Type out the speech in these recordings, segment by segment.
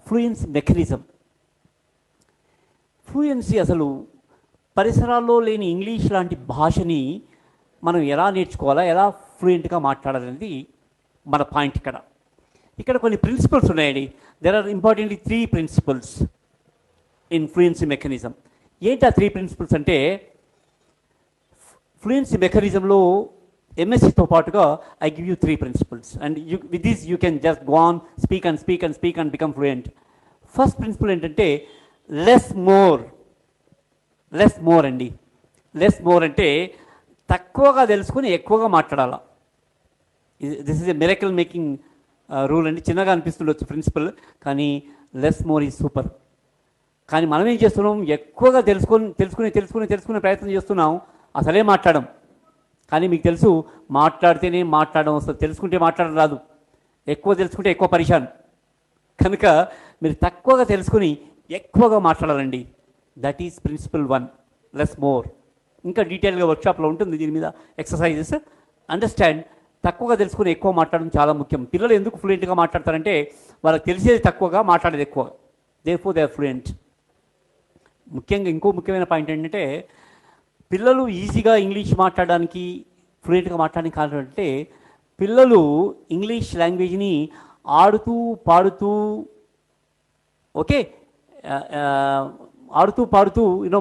Fluency mechanism. Fluency అసలు పరిసరాల్లో లేని ఇంగ్లీష్ లాంటి భాషని మనం ఎలా నేర్చుకోవాలా, ఎలా ఫ్లూయెంట్గా మాట్లాడాలనేది మన పాయింట్. ఇక్కడ కొన్ని ప్రిన్సిపల్స్ ఉన్నాయండి. There are importantly 3 principles in fluency mechanism. ఏంటి ఆ 3 ప్రిన్సిపల్స్ అంటే, ఫ్లూయెన్సీ మెకానిజంలో ఎంఎస్సితో పాటుగా I give you 3 principles and with this you can just go on speak and become fluent. First principle ఏంటంటే లెస్ మోర్ అండి. లెస్ మోర్ అంటే తక్కువగా తెలుసుకొని ఎక్కువగా మాట్లాడాలా. This is a miracle making rule అండి. చిన్నగా అనిపిస్తుండొచ్చు ప్రిన్సిపల్, కానీ లెస్ మోర్ ఈజ్ సూపర్. కానీ మనం ఏం చేస్తున్నాం, ఎక్కువగా తెలుసుకునే ప్రయత్నం చేస్తున్నాం, అసలే మాట్లాడడం. కానీ మీకు తెలుసు, మాట్లాడితేనే మాట్లాడడం వస్తుంది, తెలుసుకుంటే మాట్లాడడం రాదు. ఎక్కువ తెలుసుకుంటే ఎక్కువ పరిశాన్. కనుక మీరు తక్కువగా తెలుసుకుని ఎక్కువగా మాట్లాడాలండి. That is principle 1, less more. ఇంకా డీటెయిల్గా వర్క్షాప్లో ఉంటుంది దీని మీద ఎక్సర్సైజెస్. అండర్స్టాండ్, తక్కువగా తెలుసుకుని ఎక్కువ మాట్లాడడం చాలా ముఖ్యం. పిల్లలు ఎందుకు ఫ్లూయెంట్గా మాట్లాడతారంటే వాళ్ళకి తెలిసేది తక్కువగా, మాట్లాడేది ఎక్కువ. Therefore they are fluent. ముఖ్యంగా ఇంకో ముఖ్యమైన పాయింట్ ఏంటంటే, పిల్లలు ఈజీగా ఇంగ్లీష్ మాట్లాడడానికి, ఫ్లూయెంట్గా మాట్లాడడానికి కారణం అంటే, పిల్లలు ఇంగ్లీష్ లాంగ్వేజ్ని ఆడుతూ పాడుతూ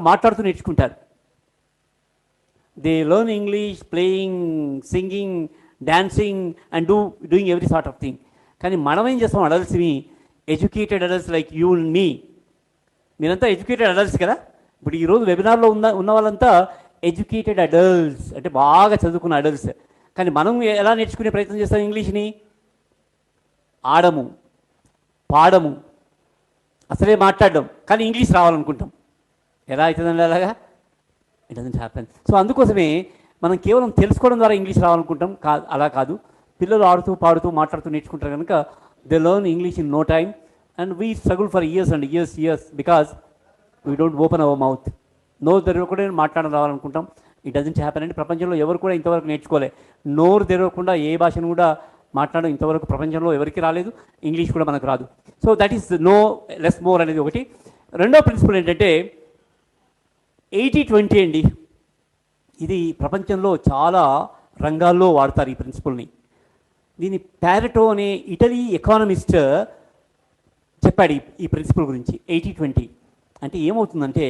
మాట్లాడుతూ నేర్చుకుంటారు. They learn English playing, singing, dancing and doing every sort of thing. కానీ మనం ఏం చేస్తాం, అడల్ట్స్ని, educated adults like you and me, మీరంతా ఎడ్యుకేటెడ్ అడల్ట్స్ కదా. ఇప్పుడు ఈరోజు వెబినార్లో ఉన్న వాళ్ళంతా ఎడ్యుకేటెడ్ అడల్ట్స్, అంటే బాగా చదువుకున్న అడల్ట్స్. కానీ మనం ఎలా నేర్చుకునే ప్రయత్నం చేస్తాం ఇంగ్లీష్ని? ఆడము, పాడము, అసలే మాట్లాడడం, కానీ ఇంగ్లీష్ రావాలనుకుంటాం. ఎలా అవుతుందండి అలాగా? It doesn't happen. సో అందుకోసమే మనం కేవలం తెలుసుకోవడం ద్వారా ఇంగ్లీష్ రావాలనుకుంటాం. అలా కాదు. పిల్లలు ఆడుతూ పాడుతూ మాట్లాడుతూ నేర్చుకుంటారు కనుక they learn English in no time. And we struggle for years and years because we don't open our mouth. నోరు తెరవకుండా మాట్లాడడం రావాలనుకుంటాం. ఇట్ డజంట్ హ్యాపెన్ అండి. ప్రపంచంలో ఎవరు కూడా ఇంతవరకు నేర్చుకోలే. నోరు తెరవకుండా ఏ భాషను కూడా మాట్లాడడం ఇంతవరకు ప్రపంచంలో ఎవరికి రాలేదు. ఇంగ్లీష్ కూడా మనకు రాదు. So that is less more అనేది ఒకటి. రెండో ప్రిన్సిపల్ ఏంటంటే 80-20 అండి. ఇది ప్రపంచంలో చాలా రంగాల్లో వాడతారు ఈ ప్రిన్సిపల్ని. దీని ప్యారెటో అనే ఇటలీ ఎకానమిస్ట్ చెప్పాడు ఈ ప్రిన్సిపల్ గురించి. 80-20 అంటే ఏమవుతుందంటే,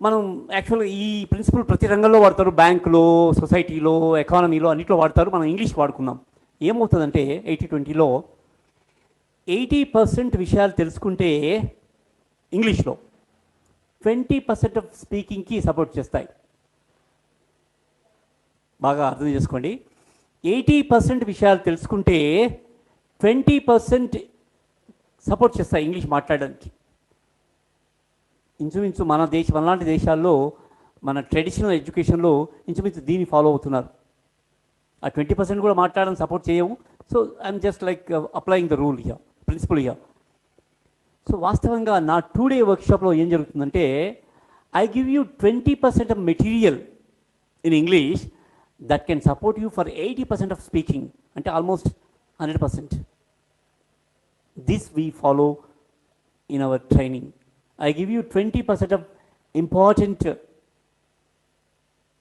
మనం యాక్చువల్గా ఈ ప్రిన్సిపల్ ప్రతి రంగంలో వాడతారు. బ్యాంకులో, సొసైటీలో, ఎకానమీలో, అన్నింటిలో వాడతారు. మనం ఇంగ్లీష్ వాడుకున్నాం. ఏమవుతుందంటే 80-20లో 80% విషయాలు తెలుసుకుంటే ఇంగ్లీష్లో 20% ఆఫ్ స్పీకింగ్కి సపోర్ట్ చేస్తాయి. బాగా అర్థం చేసుకోండి. 80% విషయాలు తెలుసుకుంటే 20% సపోర్ట్ చేస్తాయి ఇంగ్లీష్ మాట్లాడడానికి. ఇంచుమించు మనలాంటి దేశాల్లో, మన ట్రెడిషనల్ ఎడ్యుకేషన్లో ఇంచుమించు దీన్ని ఫాలో అవుతున్నారు. ఆ 20% కూడా మాట్లాడడం సపోర్ట్ చేయవు. So I'm just like applying the rule here, principle here. సో వాస్తవంగా నా 2 day వర్క్షాప్లో ఏం జరుగుతుందంటే, I give you 20% of material in English that can support you for 80% of speaking, అంటే almost 100%. This we follow in our training. I give you 20% of important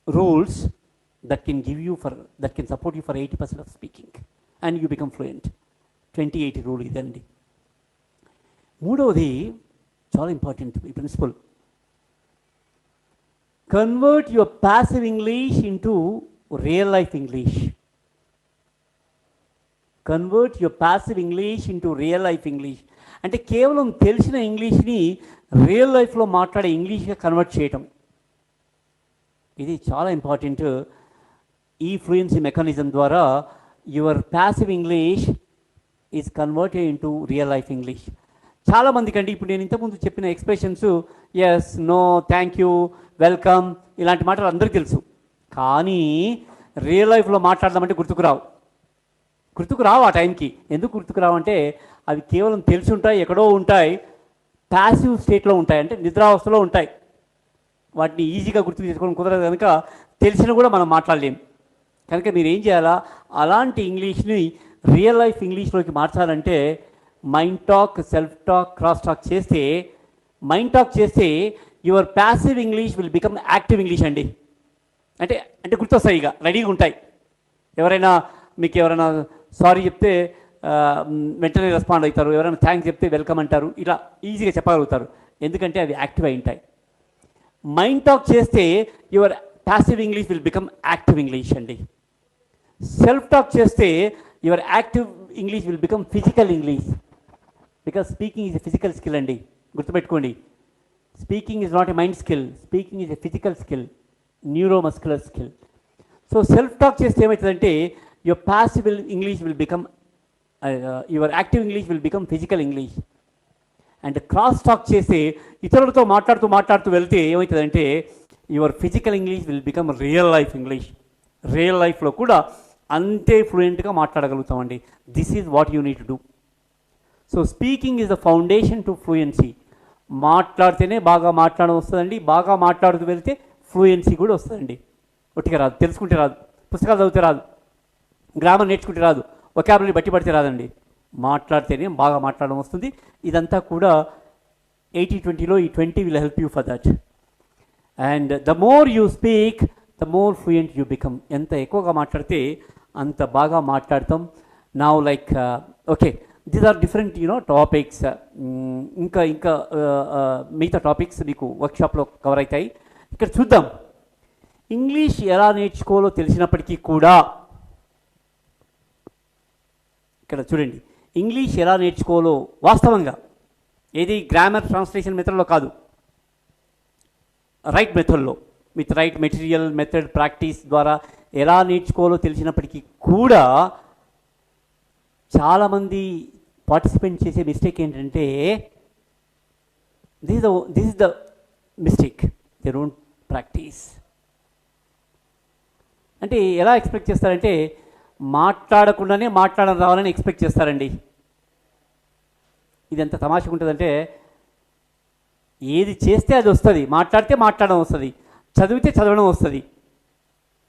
rules that can support you for 80% of speaking, and you become fluent. 20-80 rule idandi. మూడవది చాలా important ఈ principle. Convert your passive English into real life English. Convert your passive English into real life English అంటే కేవలం తెలిసిన ఇంగ్లీష్ని real లైఫ్లో మాట్లాడే ఇంగ్లీష్గా convert చేయటం. ఇది చాలా ఇంపార్టెంట్. ఈ ఫ్లూయెన్సీ మెకానిజం ద్వారా your passive English is converted into real life English. చాలామందికి అండి, ఇప్పుడు నేను ఇంతకుముందు చెప్పిన expressions yes, no, thank you, welcome, ఇలాంటి మాటలు అందరికీ తెలుసు. కానీ రియల్ లైఫ్లో మాట్లాడదామంటే గుర్తుకు రావు ఆ టైంకి. ఎందుకు గుర్తుకు రావు అంటే అవి కేవలం తెలిసి ఉంటాయి, ఎక్కడో ఉంటాయి, ప్యాసివ్ స్టేట్లో ఉంటాయి, అంటే నిద్రావస్థలో ఉంటాయి. వాటిని ఈజీగా గుర్తు చేసుకోవడం కుదరదు కనుక తెలిసినా కూడా మనం మాట్లాడలేము. కనుక మీరు ఏం చేయాలా, అలాంటి ఇంగ్లీష్ని రియల్ లైఫ్ ఇంగ్లీష్లోకి మార్చాలంటే mind talk, self talk, cross talk చేస్తే, మైండ్ టాక్ చేస్తే your passive English will become active English అండి. అంటే అంటే గుర్తొస్తాయి, ఇక రెడీగా ఉంటాయి. ఎవరైనా మీకు ఎవరైనా సారీ చెప్తే వెంటనే రెస్పాండ్ అవుతారు, ఎవరైనా థ్యాంక్స్ చెప్తే వెల్కమ్ అంటారు, ఇలా ఈజీగా చెప్పగలుగుతారు, ఎందుకంటే అవి యాక్టివ్ అయి ఉంటాయి. మైండ్ టాక్ చేస్తే your passive English will become active English అండి. సెల్ఫ్ టాక్ చేస్తే your active English will become physical English, because speaking is a physical skill అండి, గుర్తుపెట్టుకోండి. Speaking is not a mind skill, speaking is a physical skill, neuromuscular skill. So self talk చేస్తే ఏమవుతుందంటే your passive English will become your active English will become physical English. And cross talk చేస్తే ఇతరులతో మాట్లాడుతూ వెళ్తే ఏమవుతుందంటే your physical English will become real life English. Real లైఫ్లో కూడా అంతే ఫ్లూయెంట్గా మాట్లాడగలుగుతామండి. This is what you need to do. So speaking is the foundation to fluency. మాట్లాడితేనే బాగా మాట్లాడడం వస్తుందండి, బాగా మాట్లాడుతూ వెళ్తే ఫ్లూయెన్సీ కూడా వస్తుందండి. ఒట్టిగా రాదు, తెలుసుకుంటే రాదు, పుస్తకాలు చదివితే రాదు, గ్రామర్ నేర్చుకుంటే రాదు, వొకాబులరీ బట్టి పడితే రాదండి. మాట్లాడితేనే బాగా మాట్లాడడం వస్తుంది. ఇదంతా కూడా 80-20లో ఈ 20 will help you for that. And the more you speak the more fluent you become. ఎంత ఎక్కువగా మాట్లాడితే అంత బాగా మాట్లాడతాం. Now like okay, these are different topics. ఇంకా ఇంకా మిగతా టాపిక్స్ మీకు వర్క్షాప్లో కవర్ అవుతాయి. ఇక్కడ చూద్దాం, ఇంగ్లీష్ ఎలా నేర్చుకోవాలో తెలిసినప్పటికీ కూడా, ఇక్కడ చూడండి, ఇంగ్లీష్ ఎలా నేర్చుకోవాలో వాస్తవంగా ఏది గ్రామర్ ట్రాన్స్లేషన్ మెథడ్లో కాదు, రైట్ మెథడ్లో, with right material, method, practice ద్వారా ఎలా నేర్చుకోవాలో తెలిసినప్పటికీ కూడా చాలామంది పార్టిసిపేట్ చేసే మిస్టేక్ ఏంటంటే this is the mistake, they don't practice. అంటే ఎలా ఎక్స్పెక్ట్ చేస్తారంటే మాట్లాడకుండానే మాట్లాడడం రావాలని ఎక్స్పెక్ట్ చేస్తారండి. ఇది ఎంత తమాషగా ఉంటుందంటే ఏది చేస్తే అది వస్తుంది, మాట్లాడితే మాట్లాడడం వస్తుంది, చదివితే చదవడం వస్తుంది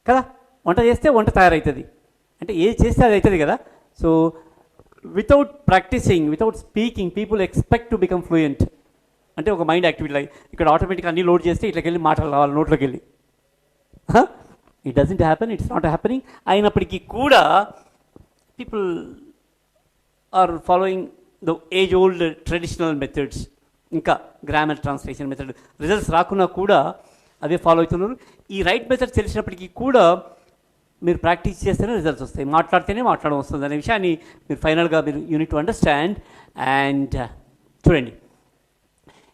కదా, వంట చేస్తే వంట తయారవుతుంది, అంటే ఏది చేస్తే అది అవుతుంది కదా. So without practising, without speaking, people expect to become fluent. అంటే ఒక మైండ్ యాక్టివిటీ ఇక్కడ ఆటోమేటిక్గా అన్నీ లోడ్ చేస్తే ఇట్లకి వెళ్ళి మాటలు రావాలి నోట్లోకి వెళ్ళి. It doesn't happen, it's not happening. అయినప్పటికీ కూడా people are following the age old traditional methods, ఇంకా గ్రామర్ ట్రాన్స్లేషన్ మెథడ్ రిజల్ట్స్ రాకున్నా కూడా అవే ఫాలో అవుతున్నారు. ఈ రైట్ మెథడ్ తెలిసినప్పటికీ కూడా మీరు ప్రాక్టీస్ చేస్తేనే రిజల్ట్స్ వస్తాయి, మాట్లాడితేనే మాట్లాడడం వస్తుంది అనే విషయాన్ని మీరు ఫైనల్గా మీరు యూనిట్ టు అండర్స్టాండ్. అండ్ చూడండి,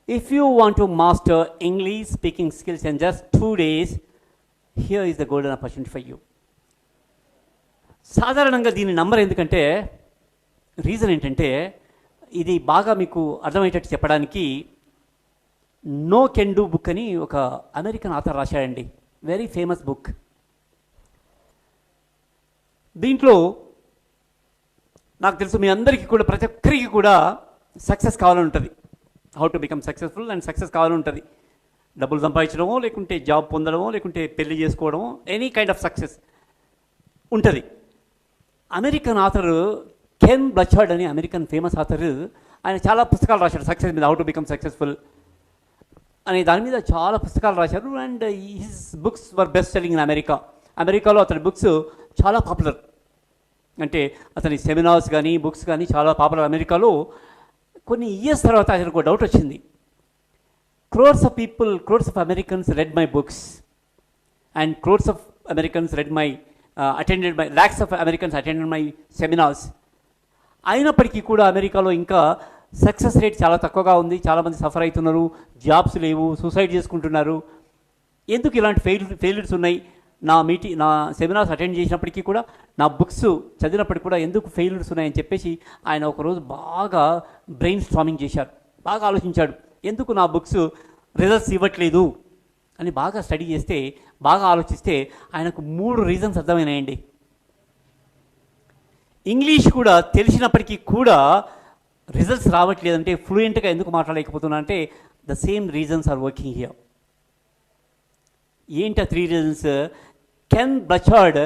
if you want to master English speaking skills in just 2 days, here is the golden opportunity for you. సాధారణంగా దీని నంబర్ ఎందుకంటే రీజన్ ఏంటంటే ఇది బాగా మీకు అర్థమయ్యేటట్టు చెప్పడానికి నో కెన్ డూ బుక్ అని ఒక అమెరికన్ ఆథర్ రాశాడండి, వెరీ ఫేమస్ బుక్. దీంట్లో నాకు తెలుసు మీ అందరికీ కూడా, ప్రతి ఒక్కరికి కూడా సక్సెస్ కావాలని ఉంటుంది, how to become successful and success కావాలని ఉంటుంది. డబ్బులు సంపాదించడమో, లేకుంటే జాబ్ పొందడమో, లేకుంటే పెళ్లి చేసుకోవడమో, ఎనీ కైండ్ ఆఫ్ సక్సెస్ ఉంటుంది. అమెరికన్ ఆథర్ కెన్ బ్లచర్డ్ అని అమెరికన్ ఫేమస్ ఆథర్, ఆయన చాలా పుస్తకాలు రాశాడు సక్సెస్ మీద, హౌ టు బికమ్ సక్సెస్ఫుల్ అనే దాని మీద చాలా పుస్తకాలు రాశారు. And his books were best selling in America. అమెరికాలో అతని బుక్స్ చాలా పాపులర్, అంటే అతని సెమినార్స్ కానీ బుక్స్ కానీ చాలా పాపులర్ అమెరికాలో. కొన్ని ఇయర్స్ తర్వాత అతనికి ఒక డౌట్ వచ్చింది. crores of people, crores of Americans read my books, and crores of Americans read my lakhs of Americans attended my seminars. అయినప్పటికీ కూడా అమెరికాలో ఇంకా సక్సెస్ రేట్ చాలా తక్కువగా ఉంది, చాలామంది సఫర్ అవుతున్నారు, జాబ్స్ లేవు, సూసైడ్ చేసుకుంటున్నారు. ఎందుకు ఇలాంటి ఫెయిల్యూర్స్ ఉన్నాయి? నా సెమినార్స్ అటెండ్ చేసినప్పటికీ కూడా, నా బుక్స్ చదివినప్పటికీ కూడా ఎందుకు ఫెయిల్యూర్స్ ఉన్నాయని చెప్పేసి ఆయన ఒకరోజు బాగా బ్రెయిన్ స్ట్రామింగ్ చేశారు, బాగా ఆలోచించాడు, ఎందుకు నా బుక్స్ రిజల్ట్స్ ఇవ్వట్లేదు అని బాగా స్టడీ చేస్తే, బాగా ఆలోచిస్తే ఆయనకు 3 రీజన్స్ అర్థమైనాయండి. ఇంగ్లీష్ కూడా తెలిసినప్పటికీ కూడా రిజల్ట్స్ రావట్లేదంటే, ఫ్లూయెంట్గా ఎందుకు మాట్లాడలేకపోతున్నా అంటే the same reasons are working here. ఏంటి ఆ 3 reasons? Ken Blanchard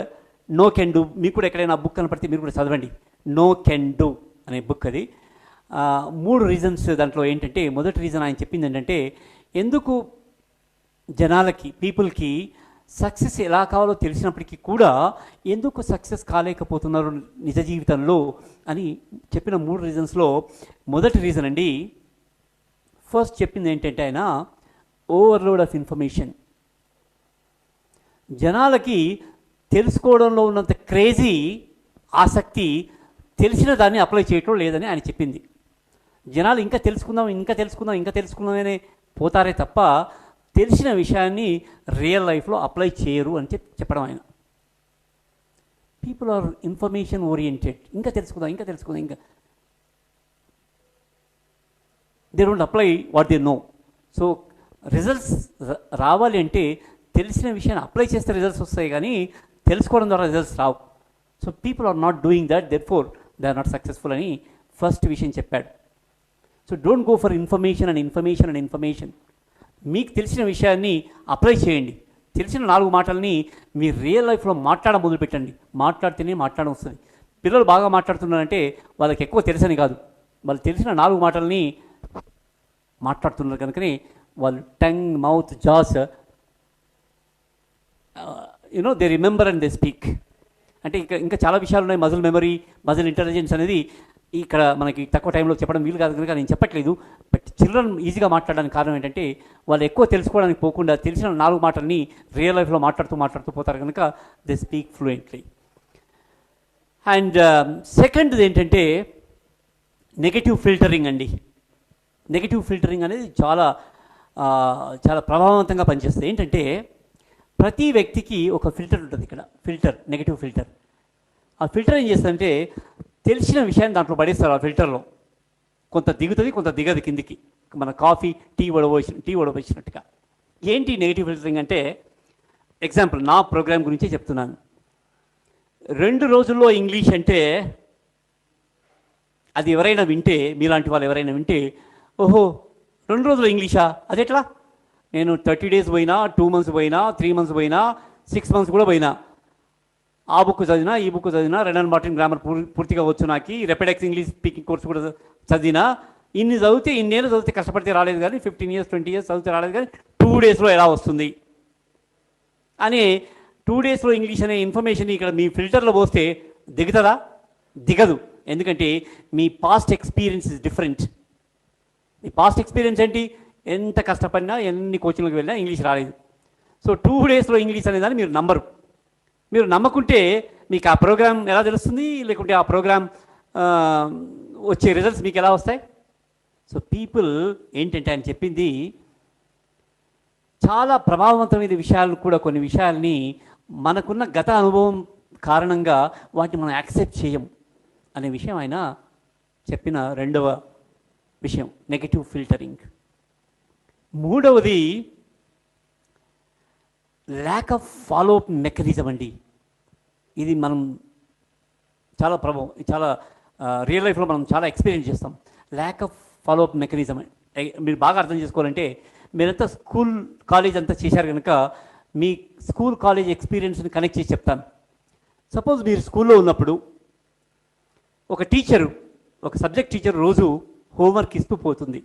no can do. మీకు కూడా ఎక్కడైనా బుక్ కనపడితే మీరు కూడా చదవండి. నో కెన్ డూ అనే బుక్ అది. 3 రీజన్స్ దాంట్లో ఏంటంటే, మొదటి రీజన్ ఆయన చెప్పింది ఏంటంటే, ఎందుకు జనాలకి పీపుల్కి సక్సెస్ ఎలా కావాలో తెలిసినప్పటికీ కూడా ఎందుకు సక్సెస్ కాలేకపోతున్నారు నిజ జీవితంలో అని చెప్పిన 3 రీజన్స్లో మొదటి రీజన్ అండి, ఫస్ట్ చెప్పింది ఏంటంటే ఆయన ఓవర్లోడ్ ఆఫ్ ఇన్ఫర్మేషన్. జనాలకి తెలుసుకోవడంలో ఉన్నంత క్రేజీ ఆసక్తి తెలిసిన దాన్ని అప్లై చేయటం లేదని ఆయన చెప్పింది. జనాలు ఇంకా తెలుసుకుందాం అనే పోతారే తప్ప తెలిసిన విషయాన్ని రియల్ లైఫ్లో అప్లై చేయరు అని చెప్పడం ఆయన. People or information oriented. ఇంకా తెలుసుకుందాం they don't apply what they know. So results రావాలి అంటే తెలిసిన విషయాన్ని అప్లై చేస్తే రిజల్ట్స్ వస్తాయి, కానీ తెలుసుకోవడం ద్వారా రిజల్ట్స్ రావు. So people are not doing that, therefore they are not successful అని ఫస్ట్ విషయం చెప్పాడు. So don't go for information. మీకు తెలిసిన విషయాన్ని అప్లై చేయండి. తెలిసిన 4 మాటల్ని మీ రియల్ లైఫ్లో మాట్లాడడం మొదలుపెట్టండి. మాట్లాడితేనే మాట్లాడడం వస్తుంది. పిల్లలు బాగా మాట్లాడుతున్నారంటే వాళ్ళకి ఎక్కువ తెలుసని కాదు, వాళ్ళు తెలిసిన 4 మాటల్ని మాట్లాడుతున్నారు కనుకనే వాళ్ళు tongue, mouth, jaws they remember and they speak. అంటే ఇంకా చాలా విషయాలు ఉన్నాయి. మజిల్ మెమరీ, మజిల్ ఇంటెలిజెన్స్ అనేది ఇక్కడ మనకి తక్కువ టైంలో చెప్పడం వీలు కాదు కనుక నేను చెప్పట్లేదు. బట్ చిల్డ్రన్ ఈజీగా మాట్లాడడానికి కారణం ఏంటంటే వాళ్ళు ఎక్కువ తెలుసుకోవడానికి పోకుండా తెలిసిన 4 మాటల్ని రియల్ లైఫ్లో మాట్లాడుతూ పోతారు కనుక దే స్పీక్ ఫ్లూయెంట్లీ. అండ్ సెకండ్ది ఏంటంటే నెగటివ్ ఫిల్టరింగ్ అండి. నెగటివ్ ఫిల్టరింగ్ అనేది చాలా ప్రభావవంతంగా పనిచేస్తుంది. ఏంటంటే ప్రతి వ్యక్తికి ఒక ఫిల్టర్ ఉంటుంది. ఇక్కడ నెగటివ్ ఫిల్టర్. ఆ ఫిల్టర్ ఏం చేస్తుందంటే తెలిసిన విషయాన్ని దాంట్లో పడేస్తారు. ఆ ఫిల్టర్లో కొంత దిగుతుంది, కొంత దిగదు కిందికి. మన కాఫీ, టీ వడబోసినట్టుగా. ఏంటి నెగటివ్ ఫిల్టరింగ్ అంటే, ఎగ్జాంపుల్ నా ప్రోగ్రామ్ గురించే చెప్తున్నాను. 2 రోజుల్లో ఇంగ్లీష్ అంటే అది ఎవరైనా వింటే, మీలాంటి వాళ్ళు ఎవరైనా వింటే, ఓహో 2 రోజుల్లో ఇంగ్లీషా, అది ఎట్లా? నేను 30 days పోయినా, 2 months పోయినా, 3 months పోయినా, 6 months కూడా పోయినా, ఆ బుక్ చదివినా, ఈ బుక్ చదివినా, రెనన్ మార్టిన్ గ్రామర్ పూర్తిగా వచ్చు, నాకు రెపెడెక్స్ ఇంగ్లీష్ స్పీకింగ్ కోర్స్ కూడా చదివినా, ఇన్నేళ్ళు చదివితే కష్టపడితే రాలేదు, కానీ 15 years 20 years చదివితే రాలేదు, కానీ 2 daysలో ఎలా వస్తుంది అని 2 daysలో ఇంగ్లీష్ అనే ఇన్ఫర్మేషన్ ఇక్కడ మీ ఫిల్టర్లో పోస్తే దిగుతుందా? దిగదు. ఎందుకంటే మీ పాస్ట్ ఎక్స్పీరియన్స్ ఇస్ డిఫరెంట్. మీ పాస్ట్ ఎక్స్పీరియన్స్ ఏంటి? ఎంత కష్టపడినా, ఎన్ని కోచింగ్లకు వెళ్ళినా ఇంగ్లీష్ రాలేదు. సో 2 daysలో ఇంగ్లీష్ అనేదాన్ని మీరు నమ్మకుంటే మీకు ఆ ప్రోగ్రామ్ ఎలా తెలుస్తుంది? లేకుంటే ఆ ప్రోగ్రామ్ వచ్చే రిజల్ట్స్ మీకు ఎలా వస్తాయి? సో పీపుల్ ఏంటంటే ఆయన చెప్పింది చాలా ప్రభావవంతమైన విషయాలు కూడా, కొన్ని విషయాల్ని మనకున్న గత అనుభవం కారణంగా వాటిని మనం యాక్సెప్ట్ చేయం అనే విషయం ఆయన చెప్పిన 2వ విషయం, నెగటివ్ ఫిల్టరింగ్. 3వది lack of follow up mechanism అండి. ఇది మనం చాలా రియల్ లైఫ్లో మనం చాలా ఎక్స్పీరియన్స్ చేస్తాం. Lakh of follow up mechanism మీరు బాగా అర్థం చేసుకోవాలంటే, మీరంతా స్కూల్ కాలేజ్ అంతా చేశారు కనుక మీ స్కూల్ కాలేజ్ ఎక్స్పీరియన్స్ని కనెక్ట్ చేసి చెప్తాను. సపోజ్ మీరు స్కూల్లో ఉన్నప్పుడు ఒక సబ్జెక్ట్ టీచర్ రోజు హోంవర్క్ ఇస్తూ పోతుంది.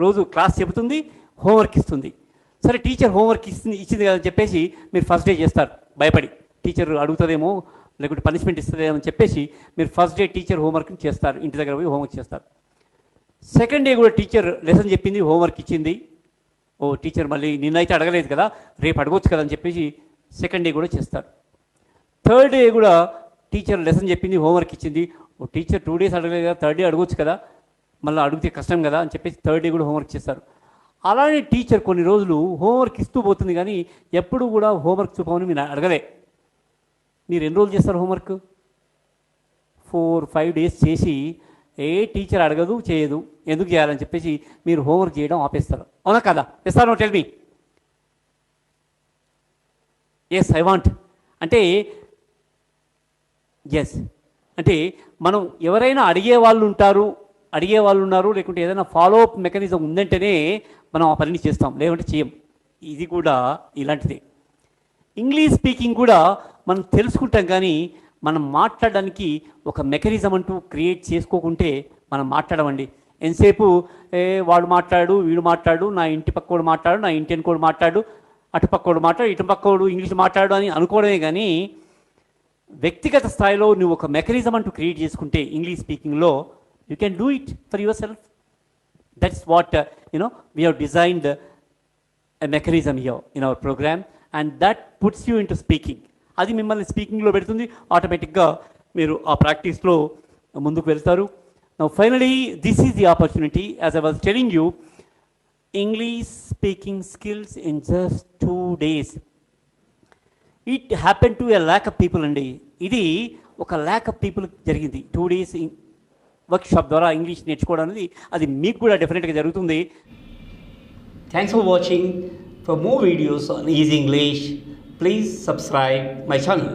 రోజు క్లాస్ చెబుతుంది, హోంవర్క్ ఇస్తుంది. సరే, టీచర్ హోంవర్క్ ఇచ్చింది కదా చెప్పేసి మీరు ఫస్ట్ డే చేస్తారు భయపడి. టీచర్ అడుగుతుందేమో, లేకుంటే పనిష్మెంట్ ఇస్తుందేమో అని చెప్పేసి మీరు ఫస్ట్ డే టీచర్ హోంవర్క్ చేస్తారు, ఇంటి దగ్గర పోయి హోంవర్క్ చేస్తారు. సెకండ్ డే కూడా టీచర్ లెసన్ చెప్పింది, హోంవర్క్ ఇచ్చింది. టీచర్ మళ్ళీ నిన్నైతే అడగలేదు కదా, రేపు అడగవచ్చు కదా అని చెప్పేసి సెకండ్ డే కూడా చేస్తారు. థర్డ్ డే కూడా టీచర్ లెసన్ చెప్పింది, హోంవర్క్ ఇచ్చింది. టీచర్ 2 days అడగలేదు కదా, థర్డ్ డే అడగవచ్చు కదా, మళ్ళీ అడిగితే కష్టం కదా అని చెప్పేసి థర్డ్ డే కూడా హోంవర్క్ చేస్తారు. అలానే టీచర్ కొన్ని రోజులు హోంవర్క్ ఇస్తూ పోతుంది, కానీ ఎప్పుడు కూడా హోంవర్క్ చూపమని మీరు అడగలే. మీరు ఎన్ని రోజులు చేస్తారు హోంవర్క్? 4-5 days చేసి టీచర్ అడగదు, చేయదు, ఎందుకు చేయాలని చెప్పేసి మీరు హోంవర్క్ చేయడం ఆపేస్తారు. అవునా కదా? ఇస్తాను, tell me. Yes, I want అంటే ఎస్ అంటే మనం ఎవరైనా అడిగేవాళ్ళు ఉన్నారు, లేకుంటే ఏదైనా ఫాలో అప్ మెకానిజం ఉందంటేనే మనం ఆ పనిని చేస్తాం, లేకుంటే చేయం. ఇది కూడా ఇలాంటిదే. ఇంగ్లీష్ స్పీకింగ్ కూడా మనం తెలుసుకుంటాం, కానీ మనం మాట్లాడడానికి ఒక మెకానిజం అంటూ క్రియేట్ చేసుకోకుంటే మనం మాట్లాడమండి. ఎంతసేపు వాడు మాట్లాడు, వీడు మాట్లాడు, నా ఇంటి పక్కోడు మాట్లాడు, నా ఇంటి వెనుకోడు మాట్లాడు, అటు పక్కోడు మాట్లాడు, ఇటు పక్కోడు ఇంగ్లీష్ మాట్లాడు అని అనుకోవడమే కానీ వ్యక్తిగత స్థాయిలో నువ్వు ఒక మెకానిజం అంటూ క్రియేట్ చేసుకుంటే ఇంగ్లీష్ స్పీకింగ్లో you can do it for yourself. That's what we have designed a mechanism here in our program and that puts you into speaking. అది మిమ్మల్ని స్పీకింగ్లో పెడుతుంది. ఆటోమేటిక్గా మీరు ఆ ప్రాక్టీస్లో ముందుకు వెళ్తారు. Now finally, this is the opportunity, as I was telling you, English speaking skills in just 2 days. It happened to a lakh of people అండి. ఇది ఒక lakh of people జరిగింది 2 days వర్క్షాప్ ద్వారా ఇంగ్లీష్ నేర్చుకోవడం అనేది. అది మీకు కూడా డెఫినెట్గా జరుగుతుంది. Thanks for watching. For more videos on easy English, please subscribe my channel.